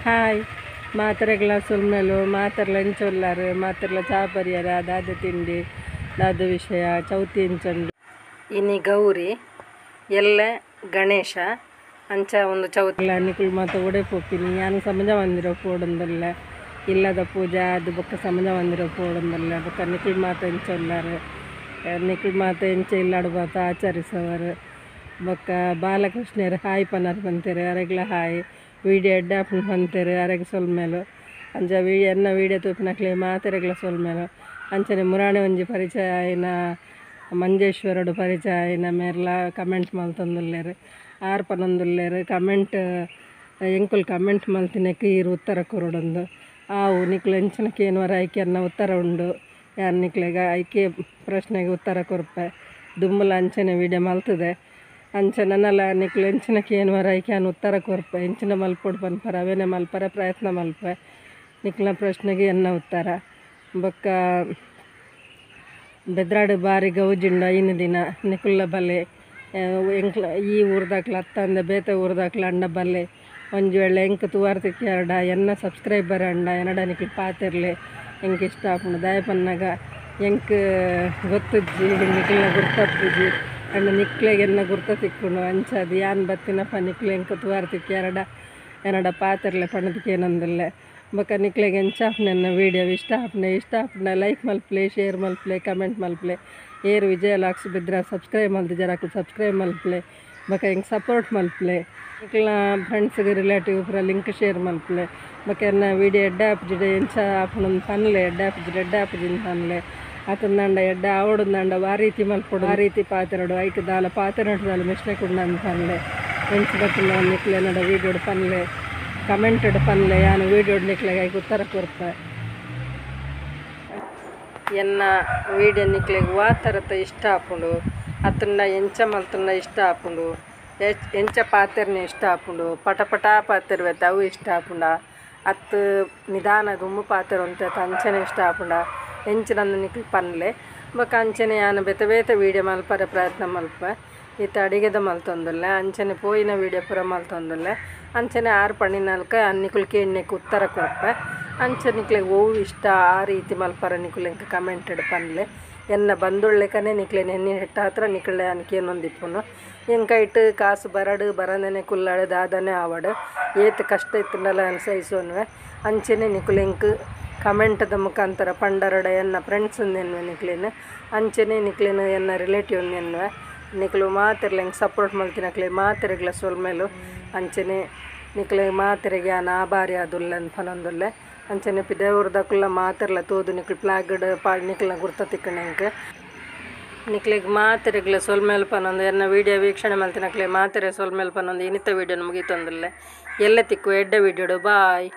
Hi ಮಾತ್ರೆಗಳ ಸುಮ್ಮನೆಲು ಮಾತ್ರೆಲ್ಲ ಎಂಚೊಲ್ಲಾರು ಮಾತ್ರೆಲ್ಲ ಚಾಪರಿಯಾರೆ ಅದಾದ ತಿಂಡಿ ಅದಾದ ವಿಷಯ ಚೌತಿ ಎಂಚಂಡು ಇನಿ ಗೌರಿ ಎಲ್ಲ ಗಣೇಶ ಅಂಚ ಒಂದು ಚೌತಿಲ್ಲ ನಿಕುಲ್ ಮಾತ ಒಡೆ ಪೋಪಿನಿ ನಾನು ಸಮಜ ಬಂದಿರೋ ಪೋಡೊಂದಲ್ಲ ಇಲ್ಲದ ಪೂಜೆ ಅದು ಬೊಕ್ಕ ಸಮಜ ಬಂದಿರೋ ಪೋಡೊಂದಲ್ಲ ಬೊಕ್ಕ ನಿಕುಲ್ ಮಾತ ಎಂಚೊಲ್ಲಾರು ನಿಕುಲ್ ಮಾತ ಎಂಚ ಇಲ್ಲಾಡು ಮಾತ ಆಚರಿಸೋರು ಬೊಕ್ಕ ಬಾಲಕೃಷ್ಣರು ಹಾಯ್ ಪನರ್ ಬಂತಾರೆ ಅರೆಗ್ಲ ಹಾಯ್ ವೀಡಿಯೋ ಎಡ್ಡಾಪು ಬಂತಾರೆ ಅರೆಗೆ ಸೊಲ್ಮೇಲು ಅಂಚ ಎನ್ನ ವೀಡಿಯೋ ತೂಪಿನಕ್ಲೆ ಮಾತೆರೆಗ್ಲ ಸೊಲ್ಮೇಲು ಅಂಚನೆ ಮುರಾಣೆ ಒಂಜಿ ಪರಿಚಯ ಆಯ್ನ ಮಂಜೇಶ್ವರಡು ಪರಿಚಯ ಆಯ್ನ ಮೇರ್ಲ ಕಮೆಂಟ್ ಮಲ್ತೊಂದುಲ್ಲೇರು ಆರು ಪನೊಂದುಲ್ಲೇರು ಕಮೆಂಟ್ ಎಂಕುಲ್ ಕಮೆಂಟ್ ಮಲ್ತಿನಕ್ಕೆ ಇರು ಉತ್ತರ ಕೊರಡೊಂದು ಆವು ನಿಕ್ಲು ಎಂಚಿನಕ್ಕೆ ಏನುವರ ಐಕೆ ಅನ್ನ ಉತ್ತರ ಉಂಡು ಯಾರು ನಿಕ್ಲೆಗ ಐಕೆ ಪ್ರಶ್ನೆಗೆ ಉತ್ತರ ಕೊರ್ಪೆ ದುಂಬುಲ ಅಂಚನೆ ವೀಡಿಯೋ ಮಲ್ತದೆ ಅಂಚೆ ನನ್ನಲ್ಲ ನಿಕ್ಲು ಎಂಚಿನಕ್ಕೆ ಏನುವರ ಐಕೆ ಅನ್ನ ಉತ್ತರ ಕೊರ್ಪೆ ಎಂಚಿನ ಮಲ್ಪೊಡು ಪನ್ಪರ ಅವೇನೆ ಮಲ್ಪರ ಪ್ರಯತ್ನ ಮಲ್ಪೆ ನಿಕ್ಲ ಪ್ರಶ್ನೆಗೆ ಎನ್ನ ಉತ್ತರ ಬೊಕ್ಕ ಬೆದ್ರಾಡು ಬಾರಿ ಗೌಜಿಂಡ ಐನು ದಿನ ನಿಕುಲ್ಲ ಬಲೆ ಎಂಕ್ಲ ಈ ಊರ್ದಾಕ್ಲ ಅತ್ತಂದ ಬೇತೆ ಊರ್ದಾಕ್ಲ ಅಂಡ ಬಲೆ ಒಂಜಿ ವೇಳೆ ಎಂಕ್ ತುವಾರ್ತಿಕ್ಕೆ ಎರಡ ಎನ್ನ ಸಬ್ಸ್ಕ್ರೈಬರ್ ಅಂಡ ಎನ್ನಡ ನಿಕ್ಲು ಪಾತಿರ್ಲೆ ಎಂಕ್ ಇಷ್ಟ ಆಪುಂಡು ದಯ ಪನ್ನಗ ಎಂಕ್ ಗೊತ್ತುಜ್ಜಿ ನಿಕ್ಲ ಗುರ್ತಪ್ಪುಜಿ ಅಂಡ ನಿಕ್ಲೆಗೆ ಎನ್ನ ಗುರ್ತ ತಿಕ್ಕುಂಡು ಅಂಚದು ಯಾನ್ ಬತ್ತಿನಪ್ಪ ನಿಕ್ಲೆ ಎಂಕ್ ತುವಾರ್ತಿಕ್ಕೆ ಎರಡ ಎನ್ನಡ ಪಾತಿರ್ಲೆ ಪಣದಕ್ಕೆ ಏನಂದಿಲ್ಲೆ ಬೊಕ್ಕ ನಿಕ್ಲೆಗೆ ಎಂಚಾಪ್ನ ಎನ್ನ ವೀಡಿಯೋ ಇಷ್ಟ ಆಪ್ನೆ ಲೈಕ್ ಮಲ್ಪ್ಲೆ ಶೇರ್ ಮಲ್ಪ್ಲೆ ಕಮೆಂಟ್ ಮಲ್ಪ್ಲೆ ಏರು ವಿಜಯ ಲಾಕ್ಸ್ ಬೆದ್ರ ಸಬ್ಸ್ಕ್ರೈಬ್ ಮಲ್ತು ಜರಾಕು ಸಬ್ಸ್ಕ್ರೈಬ್ ಮಲ್ಪ್ಲೆ ಬೊಕ್ಕ ಹೆಂಗೆ ಸಪೋರ್ಟ್ ಮಲ್ಪ್ಲೆ ನಿಕ್ಲ ಫ್ರೆಂಡ್ಸ್ಗೆ ರಿಲೇಟಿವ್ ಪೂರ ಲಿಂಕ್ ಶೇರ್ ಮಲ್ಪ್ಲೆ ಬೊಕ್ಕ ಎನ್ನ ವೀಡಿಯೋ ಎಡ್ಡ ಆಪುಜಿಡೆ ಎಂಚ ಆಪುನೊಂದು ಪನ್ಲೆ ಎಡ್ಡ ಆಪುಜಿನ ಪನ್ಲೆ ಆತಂದಂಡ ಎಡ್ಡ ಆವಡುಂದಂಡ ಆ ರೀತಿ ಮಲ್ಪೊಡು ಆ ರೀತಿ ಪಾತೆರಡು ಐಕ್ ದಾಲ ಪಾತೆರಡು ದಾಲ ಮಿಸ್ಟೇಕ್ ಉಂಡು ಪನ್ಲೆ ಎಂಚ ಬತ್ತಿನ ನಿಕ್ಲೆ ನಡ ವೀಡಿಯೋಡು ಪನ್ಲೆ ಕಮೆಂಟೆಡ್ ಪನ್ಲೆ ಯಾನು ವೀಡಿಯೋಡು ನಿಕ್ಲೆಗೆ ಐಕ್ ಉತ್ತರ ಕೊರ್ಪೆ ಎನ್ನ ವೀಡಿಯೋ ನಿಕ್ಲೆಗೆ ವಾತರತ ಇಷ್ಟ ಆಪುಂಡು ಅತ್ತಂಡ ಎಂಚ ಮಲ್ತಂಡ ಇಷ್ಟ ಆಪುಂಡು ಎಂಚ ಪಾತೆರ್ನೆ ಇಷ್ಟ ಆಪುಂಡು ಪಟ ಪಾತೆರ್ವೆತ್ತ ಅವು ಇಷ್ಟ ಆಪುಂಡ ಅತ್ತು ನಿಧಾನ ದುಮ್ಮು ಪಾತೆರ್ ಅಂತ ಅಂಚನೆ ಇಷ್ಟ ಆಪುಂಡ ಎಂಚಿನಂದು ನಿಕ್ಲು ಪನ್ಲೆ ಬೊಕ್ಕ ಅಂಚನೆ ಯಾನು ಬೇತೆ ವೀಡಿಯೋ ಮಲ್ಪರೆ ಪ್ರಯತ್ನ ಮಲ್ಪೆ ಈತ ಅಡಿಗೆದ ಮಲ್ತೊಂದುಲ್ಲೆ ಅಂಚನೆ ಪೋಯಿನ ವೀಡಿಯೋ ಪೂರ ಮಲ್ತೊಂದುಲ್ಲೆ ಅಂಚನೆ ಆರು ಪಣ್ಣಿನಲ್ಕ ನಿಕುಲ್ ಕೇಳಿನೆಕ್ಕೆ ಉತ್ತರ ಕೊರ್ಪೆ ಅಂಚ ನಿಕ್ಲೆಗೆ ಓವು ಇಷ್ಟ ಆ ರೀತಿ ಮಲ್ಪರ ನಿಕುಲ್ ಎಂಕ ಕಮೆಂಟೆಡ್ ಪನ್ಲೆ ಎನ್ನ ಬಂದುಳ್ಳೆಕನೆ ನಿಕ್ಲೆ ನೆನ್ನೆ ಹೆಟ್ಟ ಹತ್ರ ನಿಕ್ಲೆ ಅನ್ಕೇನೊಂದಿಪ್ಪುನು ಎಂಕ ಇಟ್ಟು ಕಾಸು ಬರಂದನೆ ಕುಲ್ಲಾಡು ದಾದನೆ ಆವಡು ಏತ್ ಕಷ್ಟ ಇತ್ತುಂಡಲ ಅನ್ಸೈಸೋನ್ವೆ ಅಂಚನೆ ನಿಕುಲ್ ಎಂಕ್ ಕಮೆಂಟದ ಮುಖಾಂತರ ಪಂಡರಡ ಎನ್ನ ಫ್ರೆಂಡ್ಸ್ ನೆನ್ವೆ ನಿಕ್ಲೇನು ಅಂಚನೆ ನಿಕ್ಲೇನು ಎನ್ನ ರಿಲೇಟಿವ್ ನೆನ್ವೆ ನಿಕ್ಲು ಮಾತೆರ್ಲೆ ಹೆಂಗೆ ಸಪೋರ್ಟ್ ಮಲ್ತಿನಕ್ಲೆ ಮಾತೆರೆಗ್ಲ ಸೊಲ್ಮೇಲು ಅಂಚನೆ ನಿಕ್ಲೆ ಮಾತೆರೆಗೆ ಯಾನು ಆಭಾರಿ ಆದುಲ್ಲೆ ಅನ್ಪನೊಂದುಲ್ಲೆ ಅಂಚನೆ ದೇವ್ರದಕ್ಕುಲ್ಲ ಮಾತೆರ್ಲ ತೋದು ನಿಕ್ಲು ಪ್ಲಾಗಡ್ ನಿಕ್ಲ ಗುರ್ತ ತಿಕ್ಕಣೆಂಕ್ ನಿಕ್ಲೆಗೆ ಮಾತೆರೆಗ್ಲ ಸೊಲ್ಮೇಲು ಪನೊಂದು ಎನ್ನ ವೀಡಿಯೋ ವೀಕ್ಷಣೆ ಮಲ್ತಿನಕ್ಲೆ ಮಾತೆರೆ ಸೊಲ್ಮೇಲು ಪನೊಂದು ಇನಿತ ವೀಡಿಯೋನ ಮುಗೀತೊಂದುಲ್ಲೆ ಎಲ್ಲ ತಿಕ್ಕು ಎಡ್ಡ ವೀಡಿಯೋಡು ಬಾಯ್.